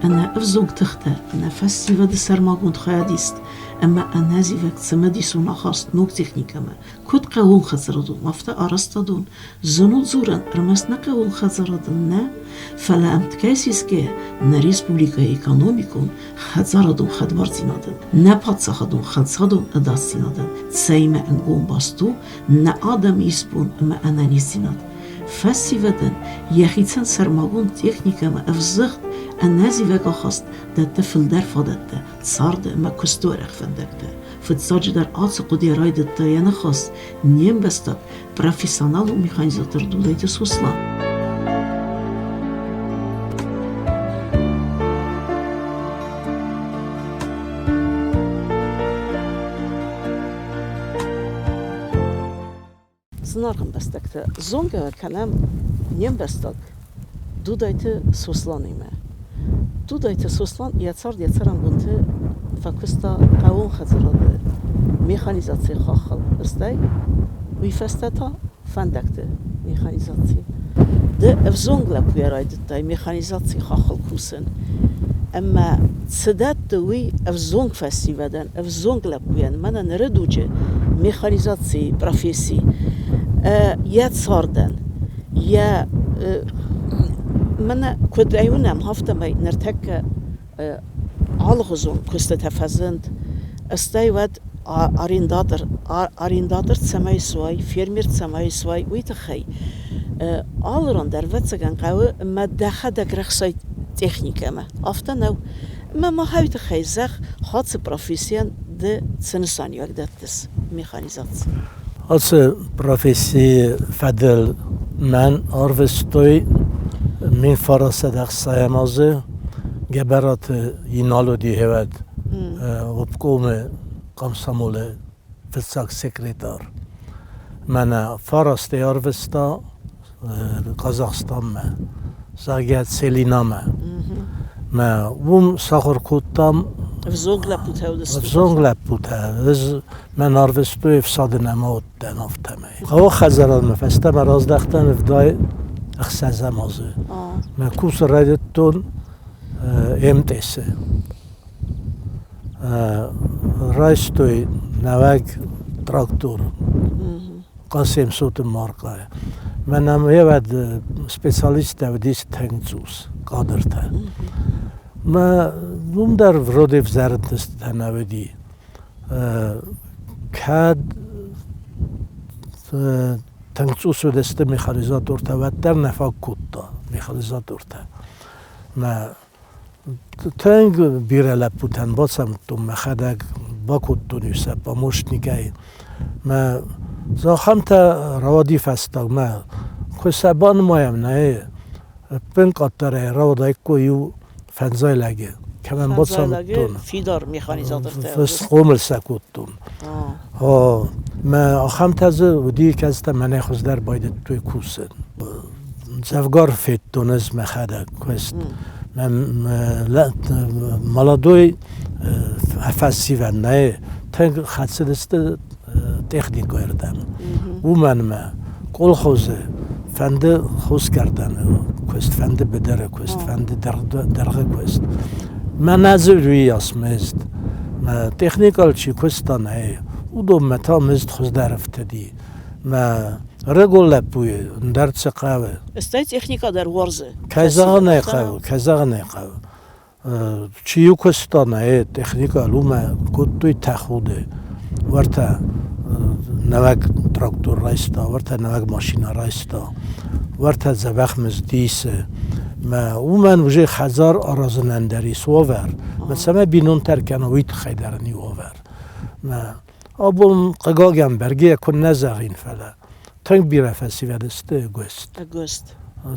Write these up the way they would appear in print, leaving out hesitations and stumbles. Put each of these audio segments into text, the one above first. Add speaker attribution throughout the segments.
Speaker 1: أنا أفزوك تخته أنا فسي ود سرماغوند خياديست أما أنا زيفك سمديسون أخاست نوك تكنيكا ما كود قاون خزردون مفتا أرستدون زنود زورن رمسنا قاون خزردون نا فلا أمتكاسيسكي نا ريسبوليكا إيكانوميكون خزردون خدبارتينادن نا باتساخدون خدسادون أداسينادن تسايما أنقوم باستو نا آدم يسبون أما أنا نيسيناد فسي ودن يخيتسن سرماغوند تكنيكا ما أفزغت النازي وقا خاست ده تفل در فادته صارد ما كستور اخفندكته فتساج در آتس قدي رايدته ينخاست نيم بستك بروفيسيونال وميخانيزاتور دوليت سوسلان زنارغم بستكته زونغا كلام نيم بستك دودايت سوسلانيمه دودايت سوسلان يتصرم بنت فكستا قاون خزراد ميخانيزاتسي خاخل استاي ويفستتا فندكت ميخانيزاتسي ده افزونغلا بويرايدتاي ميخانيزاتسي خاخل كوسن اما صدات دوي افزونغ فاسي ودن افزونغلا بوين مانا نردوجه ميخانيزاتسي بروفيسي يتصاردن يا من كود عيونم هفته ما نرتك عالغزون كست تفزند استيود أريندادر تسمعي سواي فيرمير تسمعي سواي ويتخي آلران در وتسجن قوي ما دخل رخصي تكنيكا ما هفته نو ما هاي تخي زخ خاص بروفيسيون ده سنساني وقدتس ميخانيزاتس
Speaker 2: als professie فدل من آروستوی من فراسه در سایمازه گبرات اینالو دی هود وبقوم قمصمول فساق سکرتار من فراسته آروستا قزاقستان ما زاگت سلینا ما وم ساخر کودتام افزونگ لپوته من آروستوی افساد نمود دنافتمه او خزران مفسته مراز دختن افدای اخسازه مازه من کوس رایدتون امتسه رایستوی نوگ تراکتور قاسم صوت مارکای من هم یه ود سپیسالیست دیست تنگزوس قادرته من نوم در ورودف زردست تنویدی کد تنگزوس و دسته میخانیزاتور تا و در نفاق کود میخانیزاتور تا ما تنگ بیره لپوتن باسم تو مخدک با کود دونیسه با مشتنگی ما زاخم تا روادی فستاگ ما خوی سبان مایم نه پن قطره روادای کویو فنزای لگه که من باسم تون
Speaker 1: فیدار میخانیزاتور تا
Speaker 2: فس قومل سکود تون ما آخام تازه ودی که از تا منه خوز در باید توی کوسن زفگار فیت دونز مخدک کوست مالادوی افسی و نه تنگ خدسه دسته تکنیک کردم و من کل خوزه فنده خوز کردن کوست فنده بدره کوست فنده درغه کوست من نظری اسمست ما تکنیکال چی کوستان هی او دو متا مست خوز درفته دی ما رگول لپوی درد سقاوه
Speaker 1: استای تکنیکا در ورزه
Speaker 2: کازاغ نیقاو چیو کوستانه تکنیکا لوما کدوی تخوده ورتا نوک تراکتور رایستا ورتا نوک ماشینا رایستا ورتا زبخ مزدیسه ما اومن وجه خزار آرازنندری سوور مثلا بینون ترکنویت خیدرنی وور ما آبون قگاگم برگه کن نزاغین فلا تنگ بیره فسی ودسته گوست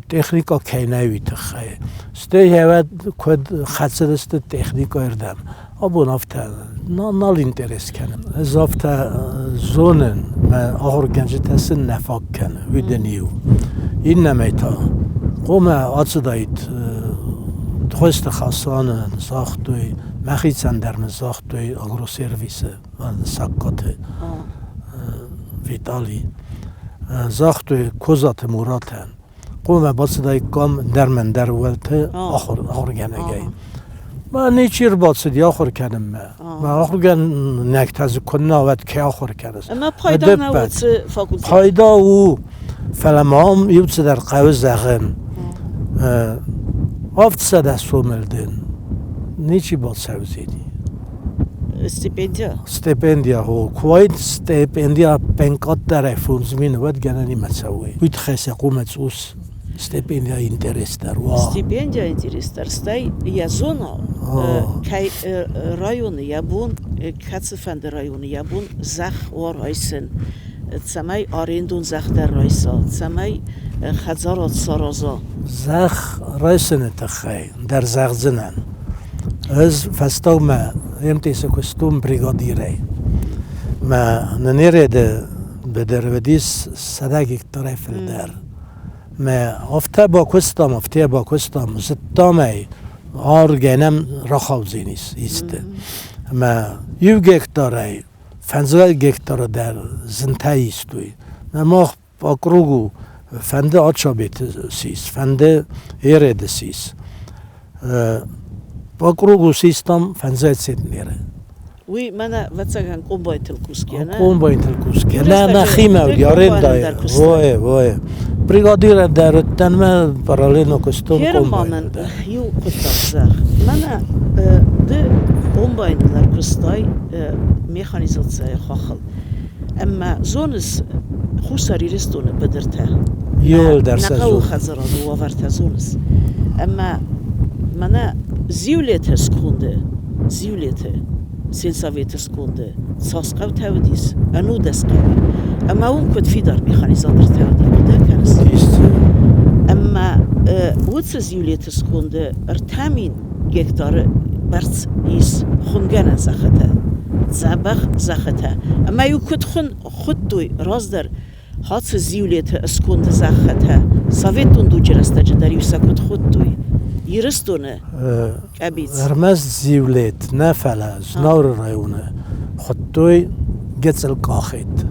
Speaker 2: تکنیکا کینوی تخیه سته هود کد خدسه دسته تکنیکا اردم آبون افتا نال اینترس کنم از افتا زونن من آخر گنجه تسن نفاق کنه ویدنیو این نمیتا قوم آتزدایت خوست خاصانه ساختوی مخیصن در ساختوی آگرو سرویسه و ساکاته ویتالی ساختوی کوزات موراتن قوم باصدای کام در من در ولت آخر گنگی ما نیچیر باصدی آخر کنم ما آخر گن نکتاز کننا وقت که آخر کنست
Speaker 1: اما پایدا نوت فاکولته
Speaker 2: پایدا او فلمام یوت در قوی زغن آفت سده سوملدن نیچی باد سوزیدی
Speaker 1: استیپندیا
Speaker 2: هو کوایت استیپندیا پنکات در فونزمین ود گنانی مسوی وید خیس قومت اوس استیپندیا اینترس در
Speaker 1: استیپندیا اینترس در سтай язона کای رایون یابون کاتسفند رایون یابون زخ و رایسن تسمای آریندون زخ در رایسا تسمای خزارات سارازا
Speaker 2: زخ رایسن تخی در زخ زنن از فستو ما امتیس کستوم بریگادیره ما ننیرده به درودیس صداقی طرف در ما افته با کستم زدتامه آرگنم رخاوزینیس ایسته ما یو گکتاره فنزوال گکتاره در زنتای ایستوی ما اکروگو فنده آچا بیت سیس فنده ایرده سیس اکروگو سیستم فنزوال سید نیره
Speaker 1: وی من واتساگان قومبای تلکوسکیه نه؟
Speaker 2: قومبای تلکوسکیه نه خیمه یارین دای وای بریگادیر در تنمه پارالینو کستون
Speaker 1: قومبای من یو کتاب زخ من ده قومبای تلکوستای میخانیزاتسای خاخل اما زونس خوشاری رستونه بدرته
Speaker 2: یول در سزون
Speaker 1: نقاو خزران و آورته زونس اما من زیولیت سکونده زیولیته سلساویت سکونده ساسقاو تودیس انو دستگیری اما اون کد فیدار میخانیزاتر تودی بوده کنست اما وطس زیولیت سکونده ارتامین گکتار برس ایس خونگن زخته زبخ زخته اما یو کد خود دوی راز در حادث زیولیت اسکونده زخته ساویتون دو جرسته جدر یوسا کد خود دوی یرستونه کبیز
Speaker 2: ارمز زیولیت نفله زنور رایونه خود دوی گتسل قاخید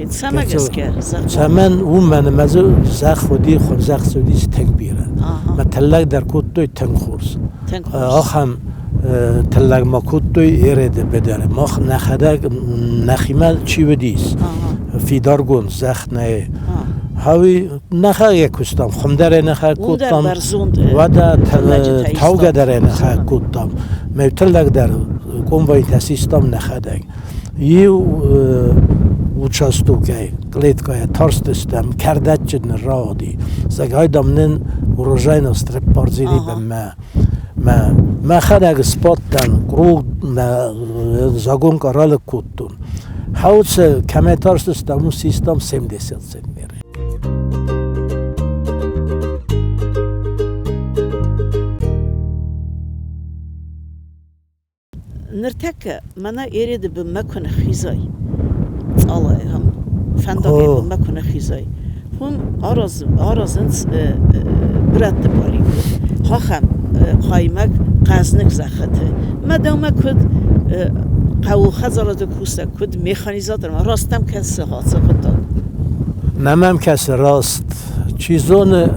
Speaker 1: سمگس که
Speaker 2: سمن اون من مزو زخ خودی خود زخ سودیس تنگ بیره ما تلق در کود دوی تنگ خورس آخم تلق ما کود دوی ایرده بداره ما نخیمه چی ودیس فیدار گون زخ نه هاوی نخه یک کستم خمدره نخه کودم و دا تاوگه داره نخه کودم میتلق در قومبای تسیستم نخه دگ یو участуке клеткая торстестам кардачен ради загайдамнен урожайност репорзини ма хадаг споттан круг загон карал куттун хауц каме торстестам систем 70 сенмер
Speaker 1: نرتكه منا يريد بمكن خيزاي الله هم فندقي بمكن خيزاي هم أرزنس برات باري خاخم قايمك قازنك زخته ما دوما كد قو خزرات كوسا كد ميخانيزاتر ما راستم كسه هاتسه خدا
Speaker 2: نمام كسه راست چیزون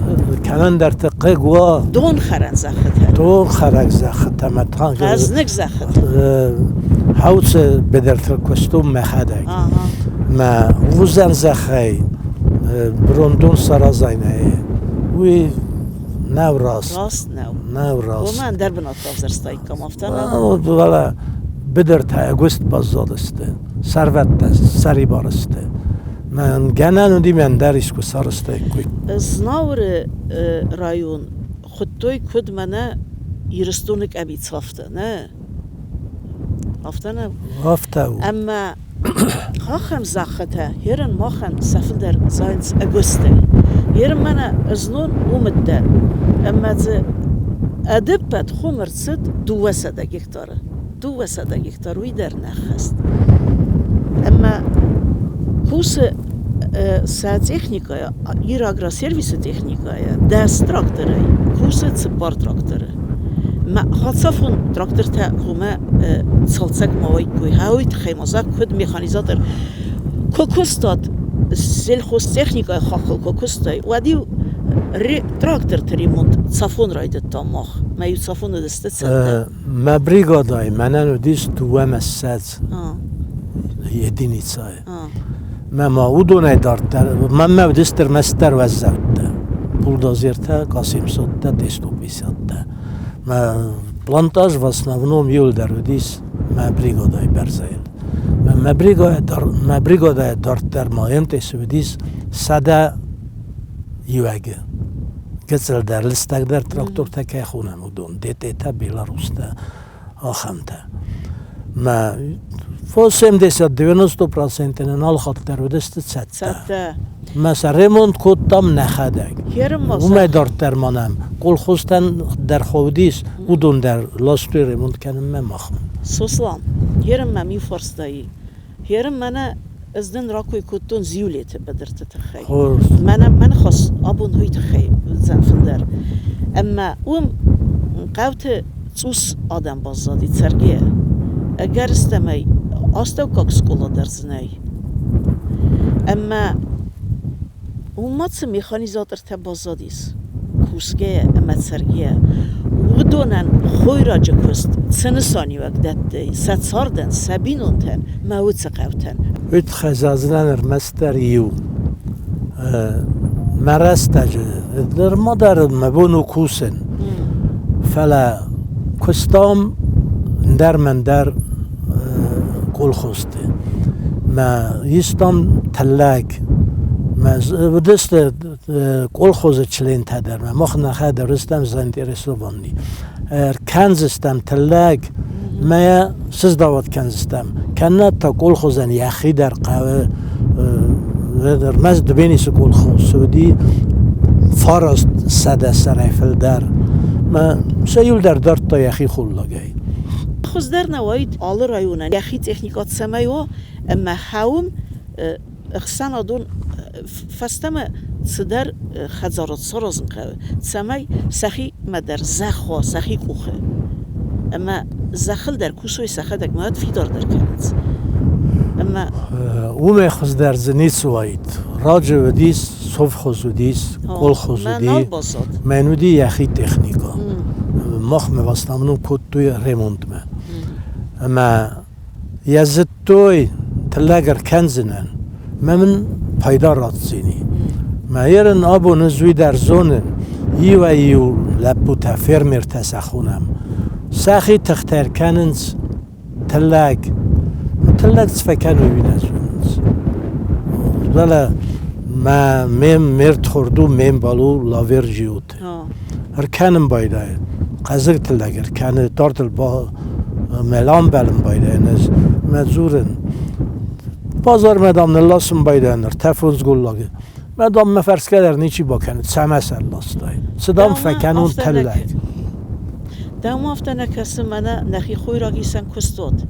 Speaker 2: کمان در تقه گوا
Speaker 1: دون خرن زخته
Speaker 2: دون خرک زخته متان
Speaker 1: قازنك زخته
Speaker 2: هاوس بدرت کستوم مخدک ما وزن زخی بروندون سرازاینه وی نو راست نو راست
Speaker 1: و من در بنات بازرستایی کم افتانه
Speaker 2: ولی بدرت اگوست بازدادسته سروت سری بارسته من گنن دیمن دریس کو سرسته کوی
Speaker 1: زناور رایون خودتوی کد منه یرستونک ابی صافته نه
Speaker 2: افته
Speaker 1: اما خاخم زخته هرن ماخن سفل در زاینس اگوسته هرن منه ازنون اومده اما ز ادبت خمرسد دو وسده گکتار وی در نخست اما کوس ساتехникая и агросервисы техникая дас тракторы кусы цепар тракторы ما خاصفون تراکتور تا قومه سالسک ماوی کوی هاویت خیمازک کد میخانیزاتر کوکستاد سلخوس تکنیکای خاخل کوکستای و دیو تراکتر تریموند صفون راید تا ماخ ما یو صفون دسته سنده
Speaker 2: ما بریگادای منن و دیست دوام السد یدینی سای ما او دونه دارتر ما دستر مستر وزرده بولدازیرته قاسم سوده دستو بیساده ما plantaż w основном julder dis ma brigada berzel ma brigada darter maente sudis sada yuage getsel der listak der traktor take khunam udon DT Belarusta axamta ma fosem desat 90% al khatter udest tsatta مثلا ریموند کدام نخداگ. اومد دارتر منم. کل خوستن در خودیس بودن در لاستوی ریموند کنم مخم.
Speaker 1: سوسلام. هرم ممی فرستایی. هرم منه از دن راکوی کدون زیولیت بدرت تخیل. من خاص آبون هوی تخیل زنفندر. اما قوت سوس آدم بازدی ترگیه. اگر استمی آستو کاکس کلا درزنی. اما Umatse mechanizator te bazadis. Kuske emet sergiye. Udonen khoyraja kust senesani vekdette. Setsarden sabinonten mawutse qavten.
Speaker 2: Üt khazazlan master yu. Marastaj. Der madar mabunu kusen. Fala kustam der kol khoste. Ma yistam tallak ما دست کل خوز چلین تدر ما مخنا خد رستم زنترسوانی کنزستم تلاگ ما سز داوت کنزستم کنات تا کل خوزن یخی در قوه در مزد بینیس کل خوز سودی فارست سده سرایفل در ما سیول در دارت تا یخی خول لگای
Speaker 1: خوز در نوید آل رایونن یخی تکنیکات سمیو اما هاوم اخسان دون فستم صدر خزارات سرازن قوي سماي سخي مدر زخوا سخي كوخه اما زخل در کوسوی سخدك ماد في دار در كانت اما
Speaker 2: وما خز در زنيت سويت راجع وديس صف خزوديس كل خزودي منودي يخي تكنيكا مخ مواستمنو كوتوي ريموند ما اما يزتوي تلاقر كنزنن ما من پایدار زینی. مایرن آبو نزوی در زونن یو لبوتا فرمر تسخونم. سخی تختر کننز تلاگ تفکن وی نزونز. ولی ما مرد خوردو بالو لاور جیوت. هر کنم بایده. قزق تلاگر کنه دارتل با ملام بلم بایده نز مزورن. بازار مدام نلاسم بایدانر تفوز گلاگه مدام مفرس کردر نیچی باکنه سمس اللاستای صدام فکنون تلای
Speaker 1: دام افته نکسم منه نخی خوی را گیسن کستود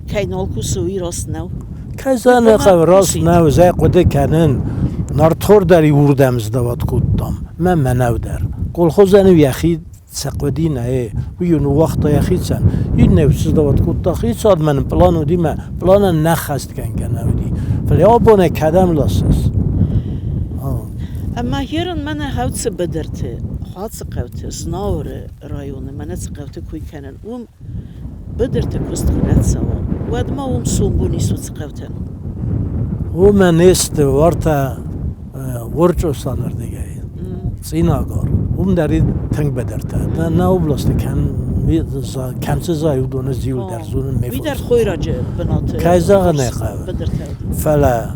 Speaker 1: که نالکو سوی راست نو
Speaker 2: که زنه خواه راست نو زی قده کنن نارتور داری وردمز دواد کدام من منو در کل خوزنو یخید سقودی نه ویونو وقت یخید سن این نوشته دواد کد خیلی ساد من پلانو دی من پلان نخست کنه ودی ولی آبونه کدام لاسس
Speaker 1: اما هیرن من هاوت بدرته خاص قوت زناور رایون من قوت کوی کنن بدرته کست خدات سوا ود ما سومبونی سوت قوتن
Speaker 2: من است ورتا ورچو سانر دیگه سیناگار داری تنگ بدرته نه اوبلاست کم زایو دونه زیول در زون میفوز
Speaker 1: وی در خوی راجع بنات
Speaker 2: کایزاغ نقاب فلا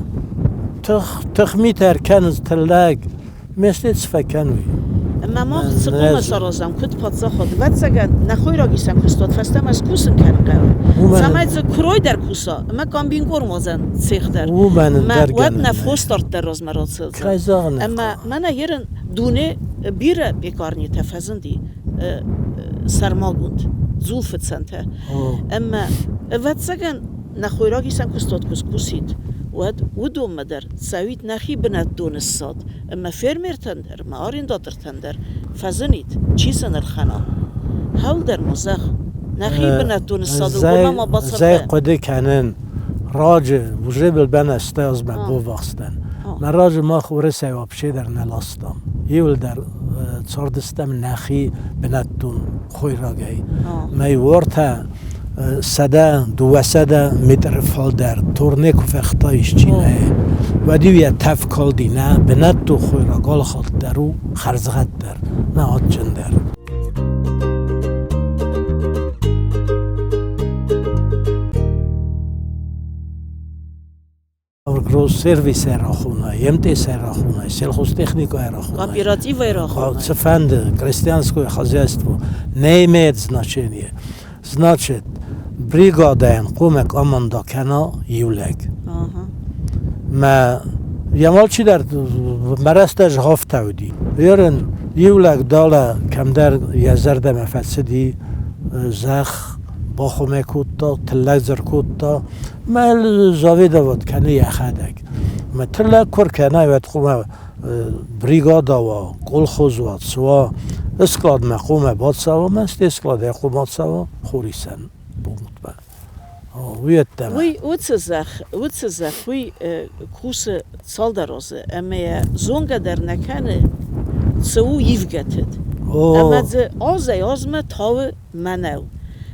Speaker 2: تخمیتر کنز تلاگ مثل تفکنوی
Speaker 1: اما ما سقوم سرازم کد پاتزا خود ود سگن نخوی را گیسم کستاد فستم از کوسن کنقه سمایز کروی در کوسا اما کامبین گور موزن سیخ در ما ود نفوس دارد در راز مراد سلزم اما من هیرن دونه بیره بیکارنی تفزندی سرما گوند زولفت سنته اما ود سگن نخوی را گیسم کستاد کسید ودو مدر سويت نخي بنات دون الصاد اما فيرمير تندر ما ارين داتر تندر فزنيت چيسن الخنا هول در مزخ نخي بنات دون الصاد وما ما بصر
Speaker 2: زي قد كانن راجع وجب البنا استاز ما بو وقتن من راجع ما خور سواب شي در نلاستم یول در چاردستم نخی بنتون خوی را گی می ورته سده دو سده متر فال در تورنه کفختایش چینه و دیویه تف کال دینه بنتو خوی را گال خالد درو خرزغت در نه آد جن در گروز سرویس را خونه، یمت سر خونه، سلخوز تکنیک را خونه.
Speaker 1: Кооператив را خونه.
Speaker 2: Цефанд, крестьянское хозяйство не имеет значения. Значит, бригада кумек аманда кана юлек. ما یمالچی در مرستش هفته بودی. یارن юлек داله کم در یزرد مفسدی زخ باخومه کوتا تلک زر کوتا مال زاویده بود کنه یخدک ما تلک کر کنه وقت خومه بریگادا و کلخوز و سوا اسکلاد مقومه باد سوا مست اسکلاد اقومات سوا خوریسن بومت با ویتم
Speaker 1: وی اوتزخ وی کوس سال درازه اما زونگه در نکنه سو یفگتد اما آزمه تاو منو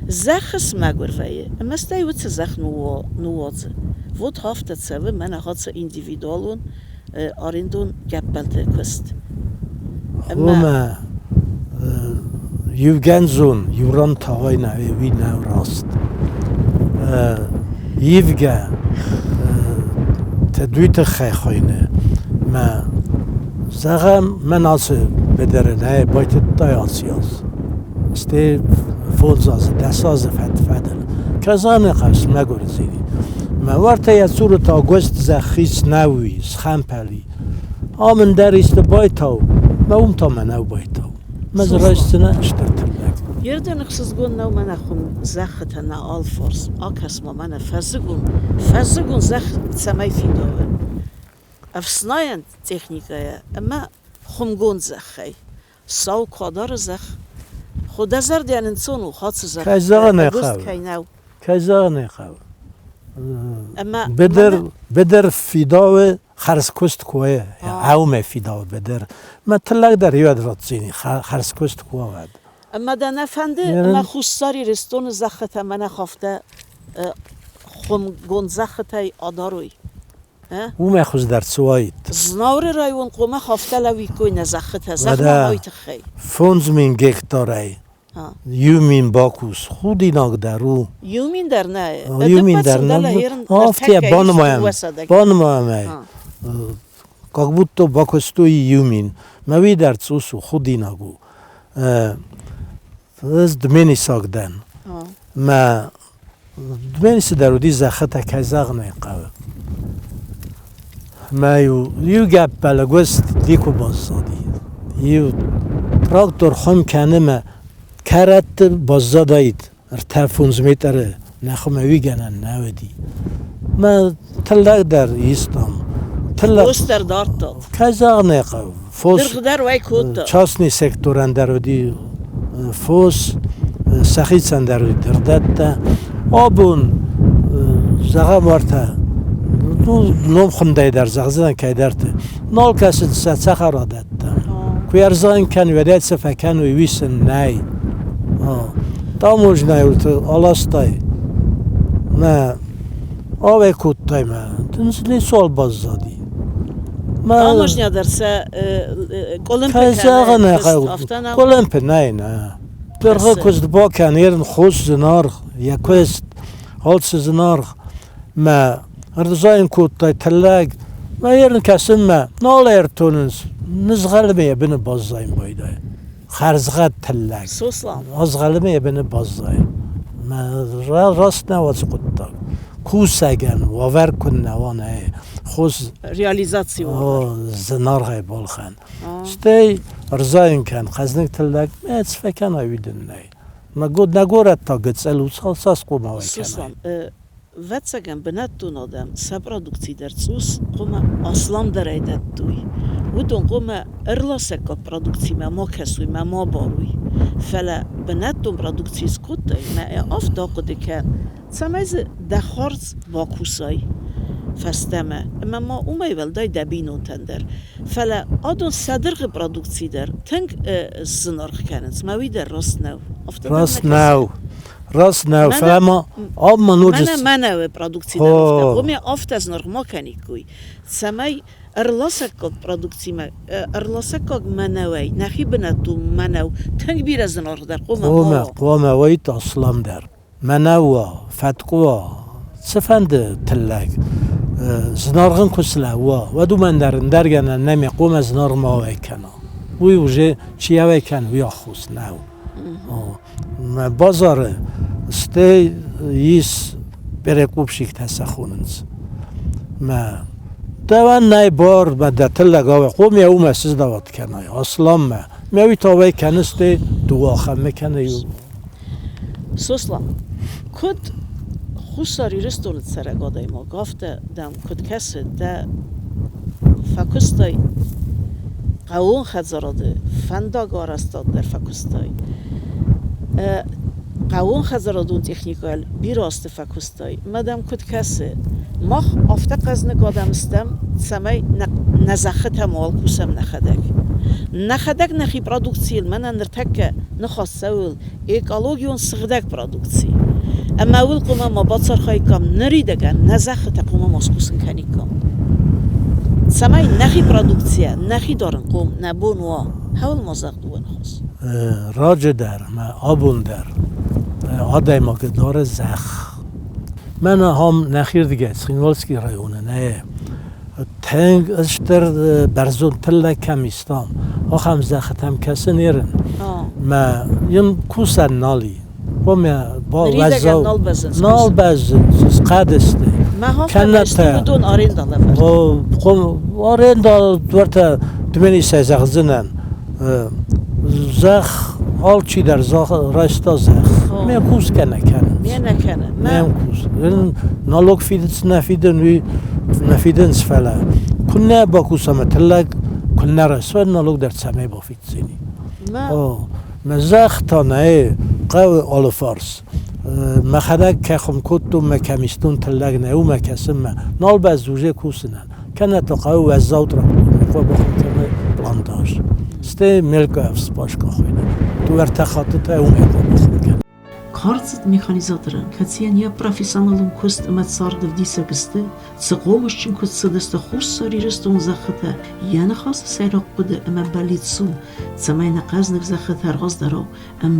Speaker 1: زخس مگورویه اما ستی ویت زخ نوازه وود هفته سوه من هاتس individualون آریندون گپلته کست
Speaker 2: اما یوگنزون یوران تاوی نوی وی نو راست یفگه تدویت خیخوینه ما زغم من آسه بدره نه باید دایاسیاز ستی فوزاز دستاز فدل کزانه قسم نگورزیدی ما ورته یه صورت تا گوشت زخیص نوی سخمپلی آمن در ایست بایتاو ما اون تا منو بایتاو مزرایستنه اشترتر لگ
Speaker 1: یرده نخصزگون نو من اخون زخت نه آلفورس آکس ما من فزگون زخ سمی فیدوه افسناین تکنیکایه اما خمگون زخی ساو کادار زخ خود ازر دیان انسانو خاص زخ
Speaker 2: کایزا نخو
Speaker 1: اما
Speaker 2: بدر فیداو خرس کست کوه اومه فیداو بدر ما تلق در یاد راتزینی خرس کست کوه ود
Speaker 1: اما دا نفنده اما خوستاری رستون زخت من خافته خمگون زخت آداروی
Speaker 2: اومه خوز در سوایت
Speaker 1: زناور رایون قومه خافته لوی کوی نزخت زخم هایت خی
Speaker 2: 5000 هکتار یومین باکوس خودی ناگ درو
Speaker 1: یومین در نه
Speaker 2: یومین در نه آفتی بانمایم как будто باکستوی یومین موی در سوسو خودی ناگو از دمینی ساگدن ما دمینی سدارودی زخته کزاغ نیقاو ما یو گپ بلگوست دیکو بازدادی یو تراکتور خم کنه ما کرت بازدادید ارتفاع 5 متره نخوام ویگنن نودی ما تلق در ایستم
Speaker 1: فوس در دارت داد
Speaker 2: کزاغ نیقاو فوس
Speaker 1: در وای کود داد
Speaker 2: چاسنی سکتورن در ودی فوس سخیتسن در ودی دردت آبون زغا وارتا نوم خونده در زغزن که درته نال کسی سخر عادت کوی ارزان کن ودیت سفکن و ویسن نای تا موج نیورتو آلاستای نه آوه کودتای من تنسلی سوال باز زادی
Speaker 1: آموش ندرسه
Speaker 2: کلمپ نه درغه کست با کنیرن خوش زنار یکوست حالس زنار ما ارزاین کودتای تلگ ما یرن کسیم ما نال ارتوننس نزغلمه بین بازدایم بایده خرزغت تلگ ازغلمه بین بازدایم ما راست نواز کودتا کوسگن واور کن نوانه خوز
Speaker 1: ریالیزاسی
Speaker 2: زنار های بالخن ستی ارزاین کن خزنک تلگ میت فکن هایویدن نه ما گود نگورد تا گتسلو ساس قوم هاوی کنه
Speaker 1: واتساگم بناتون آدم سپرادکتی در سوس قوم اسلام در ایدت دوی ودون قوم ارلاسک پرودکتی ما کسوی ما باروی فلا بناتون پرودکتی سکوت ما افتا قد کن سمیز دخارز باکوسای فستمه اما ما اومای ولدای دبینون تندر فلا آدون صدرق پرودکسی در تنگ زنارخ کننس ماوی در راست نو
Speaker 2: راست نو فلا ما آب منوجس
Speaker 1: منو پرودکسی در افتا قومی افتاز نرخ ما کنی کوی سمای ارلاسکاک پرودکسی ما ارلاسکاک منوی نخی بنتو منو تنگ بیر از نرخ در
Speaker 2: قوم ویت اسلام در منو فتقوا سفند تلاق زنارغن کسلا و دو من در گنه نمی قوم زنار ما ویکنا وی وجه چی ویکن ویا خوس نو ما بازار سته یس برکوب شیک تسخوننز ما دوان نای بار ما در تلاقا قوم یا اوم سیز دوات کنای اصلا ما وی تا ویکنسته دو آخم میکنه یو
Speaker 1: سوسلا کد خوصاری رستولت سرگادای ما گفته دم کد کسی ده فکستای قوون خزراده فنداگ آرستاد در فکستای قوون خزرادون تکنیکال بیراست فکستای مدام کد کسی ما افته قزن قادم استم سمی نزخت مال کوسم نخدک نخی پرودکسیل من نرتک نخواست سوال اکولوژیون سخدک پرودکسی اما اول قوم ما باتر خواهی کم نریدگن نزخت قوم ماسکوسن کنی کم سمی نخی پرودکسیه نخی دارن قوم نبون و حول مازق دوان خواست
Speaker 2: راج در ما آبون در آدای ما که داره زخ من هم نخیر دیگه سخینوالسکی رایونه نه تنگ اشتر برزون تله کمیستام آخام زختم کسی نیرن ما یم کوسن نالی با وزاو نال بزن قدسته
Speaker 1: ما هم فهمشتی بدون آرندا لفرد
Speaker 2: آرندا دورتا دمینی سازخ زنن زخ حال چی در زخ راستا زخ میم کوس کنه میم کوس نالوگ فیدنس نفیدنس فلا کنه با کوسم تلگ کنه رسوا نالوگ در سمه با فیدزینی مزخ تا نه قو آل فارس مخدک که خم کتو مکمیستون تلگ نه او مکسم نال باز زوجه کوسنن کنه تا قو وزاوت را خو بخون کنه پلانتاژ سته ملک افس باشگاه خوینه تو ارتخاطت اون بخون کنه
Speaker 1: Kartzet mechanizatoren, katsiyan ya profesyonelun kust emet sardıv disegiste, tsıqovushçın kust sıdeste xus sariristun zakhata, yani khas sayrak bıdı eme balitsu, tsamayna qaznev zakhat hergaz darav,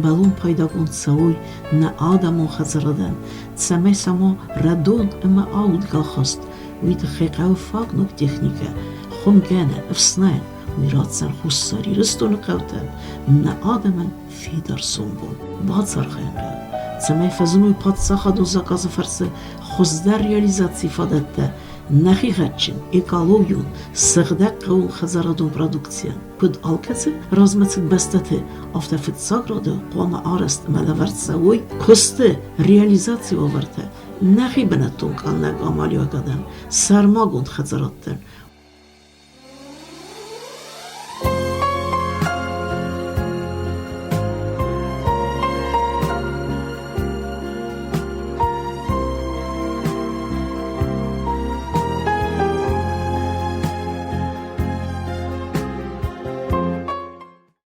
Speaker 1: balun paydagun tsavoy, na adamon khazaradan, tsamay samo radon eme aud galkhast, vit khiqav fagnuk texnika, khungana, efsnayn, ويراتسن خصاري رستون قوتا من آدمن في درسون باطر خينقا سماي فزنوي پادساخا دو زاكاز فرسه خزدار رياليزاتسي فادتا نخي غتشن ايكالويون سغدق قون خزارادون برودكسيان كد آلكتي رازمتك بستته افتا فتساقرادو قوام آرست ملورت سوي كسته رياليزاتسي وورته نخي بنتون قانناق آماليو قدن سرما گوند خزاراتتن